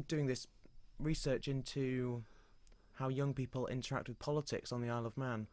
doing this research into how young people interact with politics on the Isle of Man.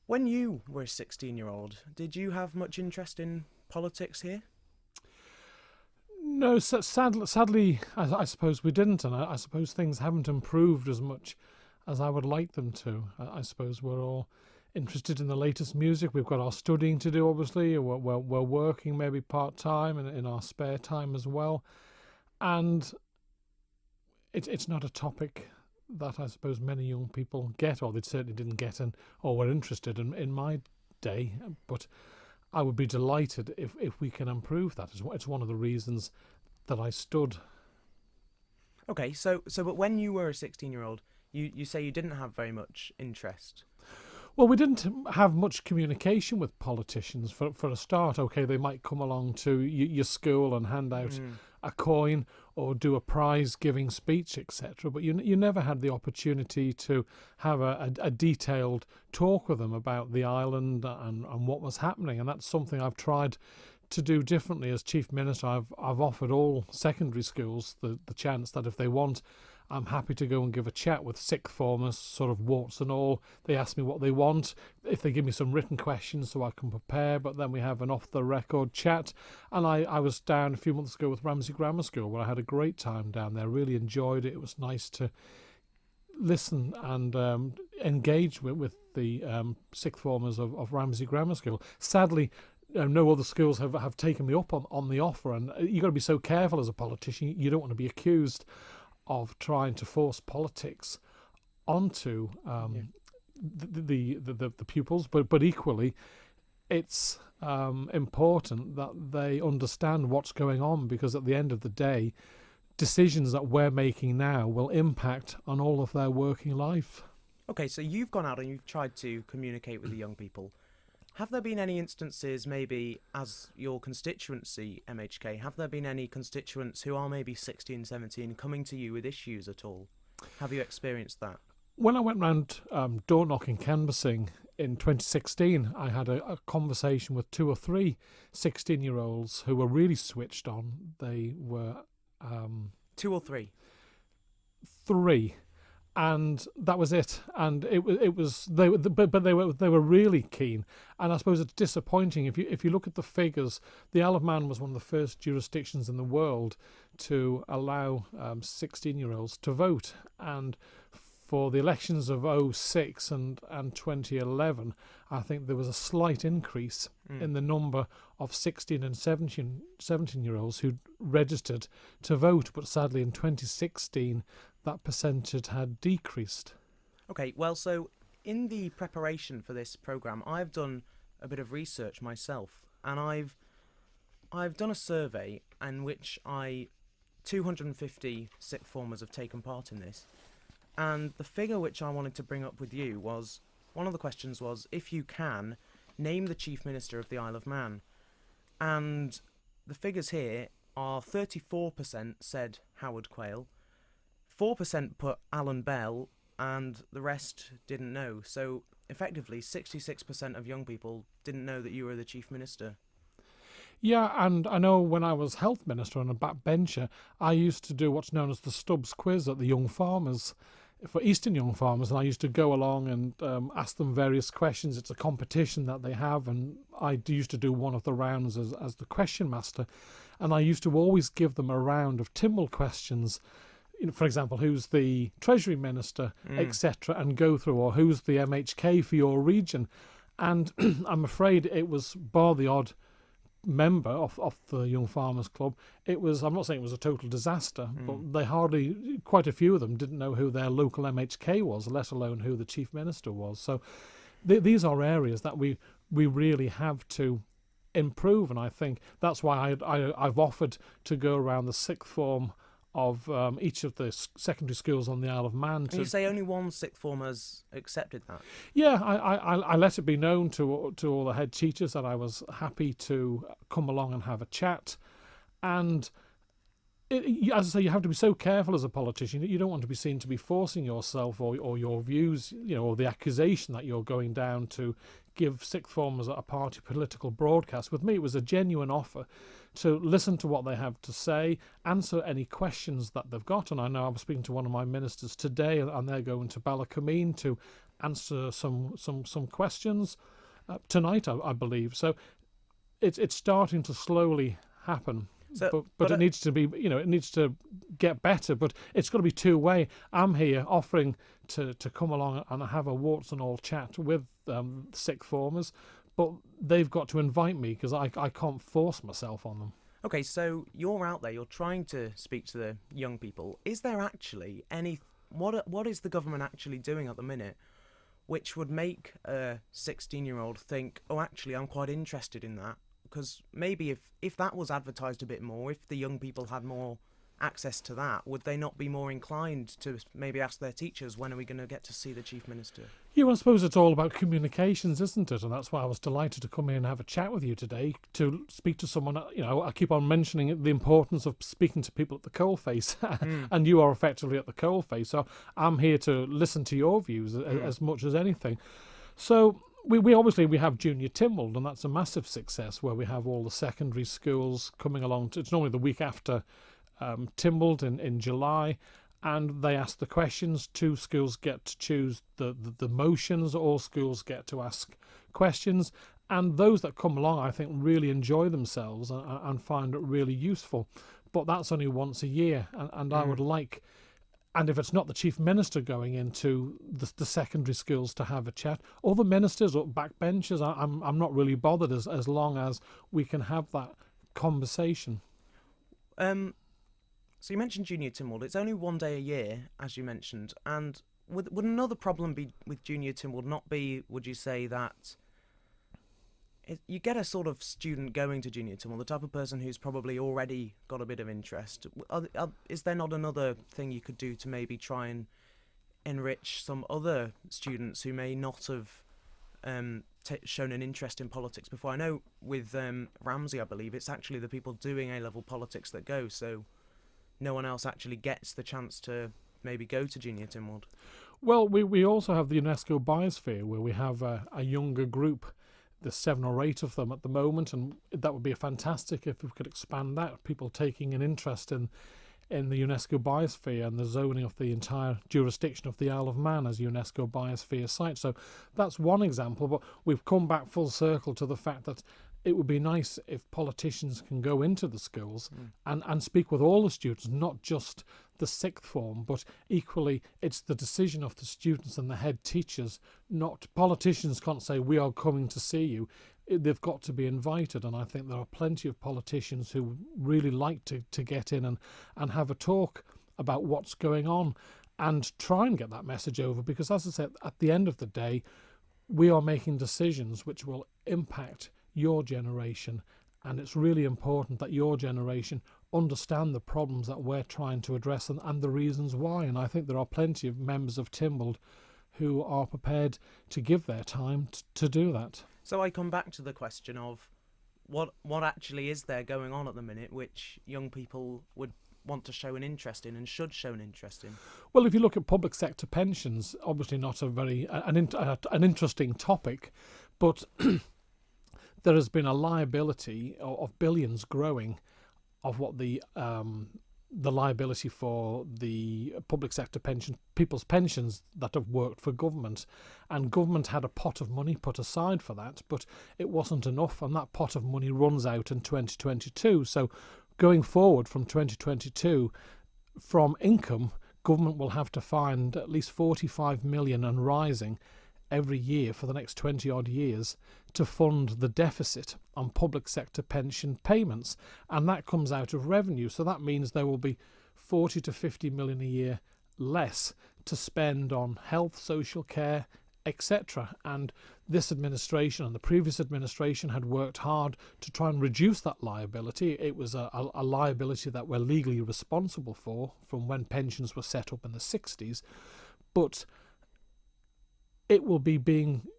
When you were a 16-year-old, did you have much interest in politics here? No, sadly, I suppose we didn't, and I suppose things haven't improved as much as I would like them to. I suppose we're all interested in the latest music. We've got our studying to do, obviously. We're working maybe part-time and in our spare time as well. And it's not a topic that I suppose many young people get, or they certainly didn't get or were interested in my day. But I would be delighted if we can improve that. It's one of the reasons that I stood. Okay, but when you were a 16-year-old, you say you didn't have very much interest. Well, we didn't have much communication with politicians for a start. Okay, they might come along to your school and hand out a coin or do a prize-giving speech, etc. But you never had the opportunity to have a detailed talk with them about the island and what was happening. And that's something I've tried to do differently as Chief Minister. I've offered all secondary schools the chance that if they want, I'm happy to go and give a chat with sixth formers, sort of warts and all. They ask me what they want. If they give me some written questions so I can prepare, but then we have an off-the-record chat. And I was down a few months ago with Ramsey Grammar School, where I had a great time down there. Really enjoyed it. It was nice to listen and engage with the sixth formers of Ramsey Grammar School. Sadly, no other schools have taken me up on the offer, and you've got to be so careful as a politician. You don't want to be accused of trying to force politics onto the pupils, but equally, it's important that they understand what's going on, because at the end of the day, decisions that we're making now will impact on all of their working life. Okay, so you've gone out and you've tried to communicate with the young people. Have there been any instances, maybe as your constituency, MHK, have there been any constituents who are maybe 16, 17 coming to you with issues at all? Have you experienced that? When I went round door knocking, canvassing in 2016, I had a conversation with 2 or 3 16-year-olds who were really switched on. They were 2 or 3? 3. And that was it. And it was they were really keen. And I suppose it's disappointing if you look at the figures. The Isle of Man was one of the first jurisdictions in the world to allow 16-year-olds to vote. And for the elections of 2006 and 2011, I think there was a slight increase in the number of 16 and 17-year-olds who registered to vote. But sadly, in 2016, that percentage had decreased. Okay, well, so in the preparation for this programme, I've done a bit of research myself, and I've done a survey in which 250 sixth formers have taken part in this, and the figure which I wanted to bring up with you was, one of the questions was, if you can, name the Chief Minister of the Isle of Man. And the figures here are 34% said Howard Quayle, 4% put Alan Bell, and the rest didn't know. So effectively 66% of young people didn't know that you were the Chief Minister. Yeah, and I know when I was Health Minister and a backbencher, I used to do what's known as the Stubbs quiz at the young farmers, for Eastern young farmers, and I used to go along and ask them various questions. It's a competition that they have, and I used to do one of the rounds as the question master, and I used to always give them a round of Tynwald questions. For example, who's the Treasury Minister, etc., and go through, or who's the MHK for your region. And I'm afraid it was, bar the odd member of the Young Farmers Club, I'm not saying it was a total disaster, but quite a few of them didn't know who their local MHK was, let alone who the Chief Minister was. So these are areas that we really have to improve, and I think that's why I've offered to go around the sixth form of each of the secondary schools on the Isle of Man. And you say only one sixth form has accepted that? Yeah, I let it be known to all the head teachers that I was happy to come along and have a chat. And as I say, you have to be so careful as a politician. You don't want to be seen to be forcing yourself or your views, or the accusation that you're going down to give sixth formers a party political broadcast. With me, it was a genuine offer to listen to what they have to say, answer any questions that they've got. And I know I'm speaking to one of my ministers today, and they're going to Ballacomene to answer some questions tonight, I believe. So it's starting to slowly happen. So, But it needs to be, it needs to get better. But it's got to be two-way. I'm here offering to come along and have a warts and all chat with sixth formers, but they've got to invite me because I can't force myself on them. Okay, so you're out there, you're trying to speak to the young people. Is there actually what is the government actually doing at the minute which would make a 16-year-old think, oh, actually, I'm quite interested in that? Because maybe if that was advertised a bit more, if the young people had more access to that, would they not be more inclined to maybe ask their teachers, when are we going to get to see the Chief Minister? Yeah, well, I suppose it's all about communications, isn't it? And that's why I was delighted to come in and have a chat with you today, to speak to someone. I keep on mentioning the importance of speaking to people at the coalface, and you are effectively at the coalface. So I'm here to listen to your views as much as anything. So we obviously have Junior Tynwald, and that's a massive success, where we have all the secondary schools coming along. It's normally the week after Tynwald in July, and they ask the questions. 2 schools get to choose the motions. All schools get to ask questions, and those that come along, I think, really enjoy themselves and find it really useful. But that's only once a year, and I would like, and if it's not the Chief Minister going into the secondary schools to have a chat, or the ministers or backbenchers, I'm not really bothered as long as we can have that conversation. So you mentioned Junior Tynwald. It's only one day a year, as you mentioned. And would another problem be with Junior Tynwald not be, would you say, that you get a sort of student going to Junior Tynwald, the type of person who's probably already got a bit of interest? Is there not another thing you could do to maybe try and enrich some other students who may not have shown an interest in politics before? I know with Ramsey, I believe, it's actually the people doing A-level politics that go, so no one else actually gets the chance to maybe go to Junior Tynwald. Well, we also have the UNESCO Biosphere, where we have a younger group. There's 7 or 8 of them at the moment, and that would be fantastic if we could expand that. People taking an interest in the UNESCO Biosphere and the zoning of the entire jurisdiction of the Isle of Man as UNESCO Biosphere site. So that's one example, but we've come back full circle to the fact that it would be nice if politicians can go into the schools and speak with all the students, not just the sixth form, but equally it's the decision of the students and the head teachers. Not politicians can't say, we are coming to see you. They've got to be invited, and I think there are plenty of politicians who really like to get in and have a talk about what's going on and try and get that message over, because as I said, at the end of the day, we are making decisions which will impact your generation, and it's really important that your generation understand the problems that we're trying to address and the reasons why. And I think there are plenty of members of Tynwald who are prepared to give their time to do that. So I come back to the question of what actually is there going on at the minute which young people would want to show an interest in and should show an interest in? Well, if you look at public sector pensions, obviously not a very an interesting topic, but there has been a liability of billions growing of what the liability for the public sector pension, people's pensions that have worked for government. And government had a pot of money put aside for that, but it wasn't enough, and that pot of money runs out in 2022. So going forward from 2022, from income, government will have to find at least 45 million and rising every year for the next 20 odd years to fund the deficit on public sector pension payments, and that comes out of revenue. So that means there will be 40 to 50 million a year less to spend on health, social care, etc. And this administration and the previous administration had worked hard to try and reduce that liability. It was a liability that we're legally responsible for from when pensions were set up in the 60s, but it will be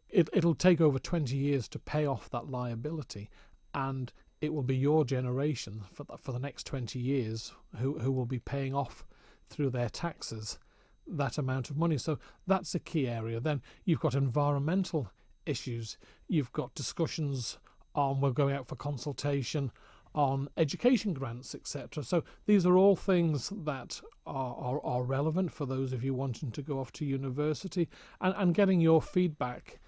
it'll take over 20 years to pay off that liability, and it will be your generation for the next 20 years who will be paying off through their taxes that amount of money. So that's a key area. Then you've got environmental issues. You've got discussions on we're going out for consultation on education grants, etc. So these are all things that are relevant for those of you wanting to go off to university, and getting your feedback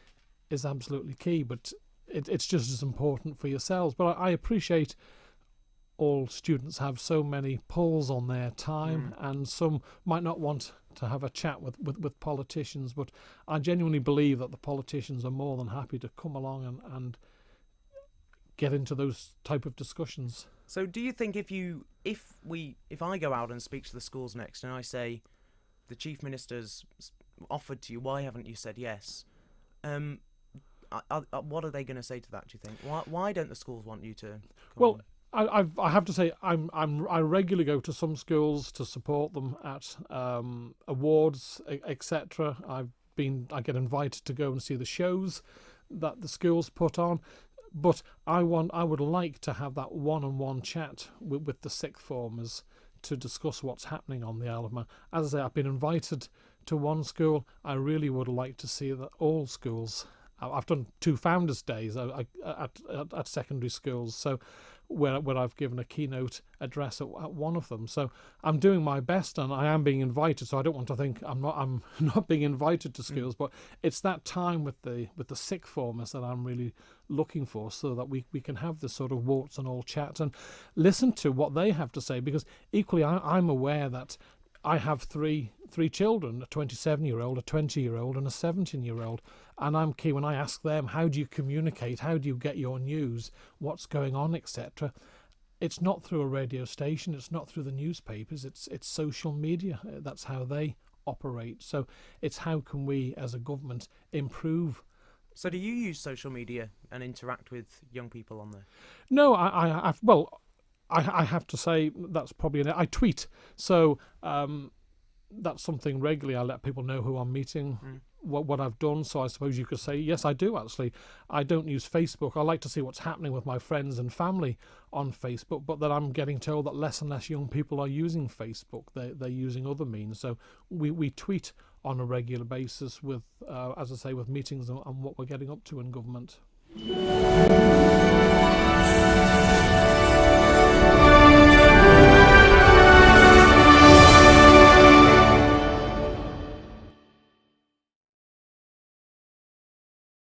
is absolutely key, but it's just as important for yourselves. But I appreciate all students have so many pulls on their time, and some might not want to have a chat with politicians, but I genuinely believe that the politicians are more than happy to come along and get into those type of discussions. So do you think if I go out and speak to the schools next and I say the Chief Minister's offered to you, why haven't you said yes? What are they going to say to that, do you think? Why don't the schools want you to come Well, I have to say I regularly go to some schools to support them at awards, etc. I get invited to go and see the shows that the schools put on, but I would like to have that one-on-one chat with the sixth formers to discuss what's happening on the Isle of Man. As I say, I've been invited to one school. I really would like to see that all schools. I've done 2 Founders' Days at secondary schools, so where I've given a keynote address at one of them. So I'm doing my best, and I am being invited. So I don't want to think I'm not being invited to schools, but it's that time with the sixth formers that I'm really looking for, so that we can have this sort of warts and all chat and listen to what they have to say. Because equally, I'm aware that I have three children, a 27-year-old, a 20-year-old, and a 17-year-old. And I'm keen when I ask them, how do you communicate? How do you get your news? What's going on, etc.? It's not through a radio station. It's not through the newspapers. It's social media. That's how they operate. So it's how can we, as a government, improve. So do you use social media and interact with young people on there? No, I have to say that's probably I tweet. So that's something regularly. I let people know who I'm meeting, what I've done. So I suppose you could say, yes, I do actually. I don't use Facebook. I like to see what's happening with my friends and family on Facebook, but then I'm getting told that less and less young people are using Facebook. They're using other means. So we tweet on a regular basis with, as I say, with meetings and what we're getting up to in government.